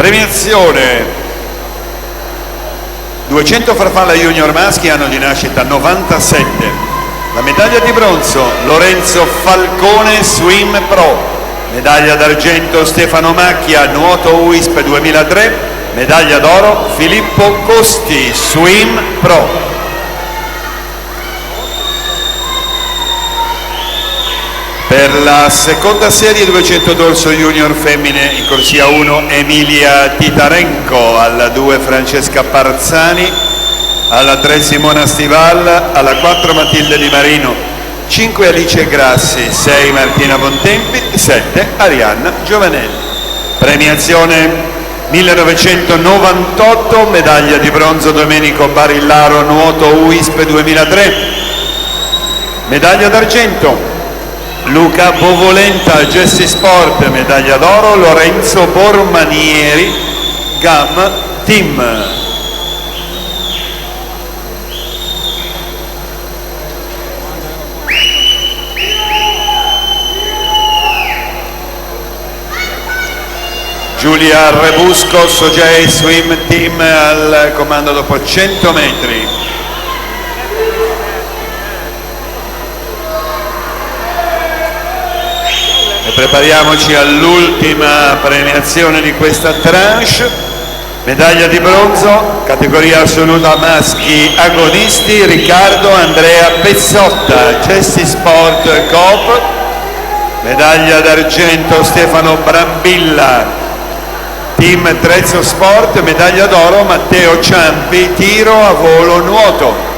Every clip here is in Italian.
Premiazione 200 farfalla junior maschi, anno di nascita 97. La medaglia di bronzo Lorenzo Falcone, Swim Pro. Medaglia d'argento Stefano Macchia, nuoto UISP 2003. Medaglia d'oro Filippo Costi, Swim Pro. Per la seconda serie 200 dorso junior femmine in corsia 1 Emilia Titarenko, alla 2 Francesca Parzani, alla 3 Simona Stival, alla 4 Matilde Di Marino, 5 Alice Grassi, 6 Martina Bontempi, 7 Arianna Giovanelli. Premiazione 1998, medaglia di bronzo Domenico Barillaro, nuoto UISP 2003. Medaglia d'argento Luca Bovolenta, Gessi Sport. Medaglia d'oro Lorenzo Bormanieri, GAM Team. Giulia Rebusco, Sogei Swim Team al comando dopo 100 metri. E prepariamoci all'ultima premiazione di questa tranche. Medaglia di bronzo, categoria assoluta maschi agonisti, Riccardo Andrea Pezzotta, Gessi Sport Coop. Medaglia d'argento Stefano Brambilla, Team Trezzo Sport. Medaglia d'oro Matteo Ciampi, tiro a volo nuoto.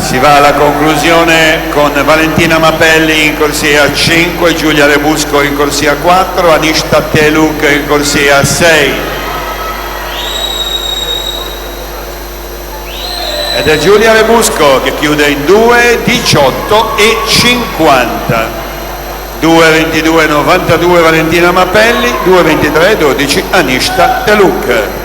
Si va alla conclusione con Valentina Mapelli in corsia 5, Giulia Rebusco in corsia 4, Anishta Teluk in corsia 6. Ed è Giulia Rebusco che chiude in 2:18 e 50. 2:22,92 Valentina Mapelli, 2:23,12 Anishta Teluk.